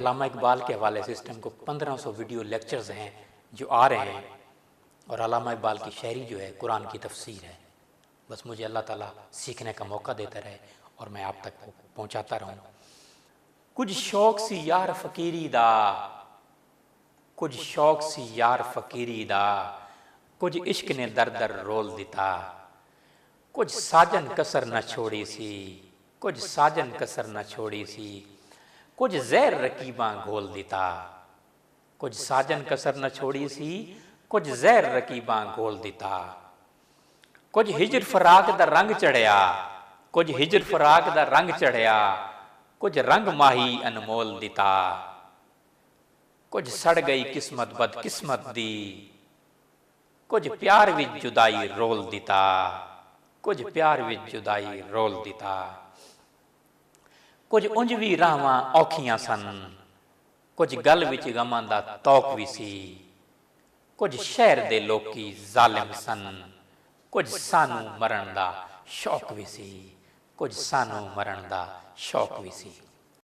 अल्लामा इकबाल के हवाले से इस टाइम को 1500 वीडियो लेक्चर्स हैं जो आ रहे हैं, और अल्लामा इकबाल की शायरी जो है कुरान की तफसीर है। बस मुझे अल्लाह ताला सीखने का मौका देता रहे और मैं आप तक पहुँचाता रहूँ। कुछ शौक सी यार फ़कीरी दा, कुछ शौक सी यार फ़कीरी दा, कुछ इश्क ने दर दर रोल दिता, कुछ साजन कसर न छोड़ी सी, कुछ साजन कसर न छोड़ी सी, कुछ जहर रकीबां घोल दिता, कुछ साजन कसर न छोड़ी सी, कुछ जहर रकीबां घोल दिता, कुछ हिजर फराक दा रंग चढ़िया, कुछ हिजर फराक दा रंग चढ़िया, कुछ रंग माही अनमोल दिता, कुछ सड़ गई किस्मत बद किस्मत दी, कुछ प्यार विच जुदाई रोल दिता, कुछ प्यार विच जुदाई रोल दिता, कुछ उंज भी राहवां औखियां सन, कुछ गल विच गमां दा तौक भी सी, कुछ शहर दे लोकी जालिम सन, कुछ सानू मरण दा शौक भी सी, कुछ सानू मरण दा शौक भी सी।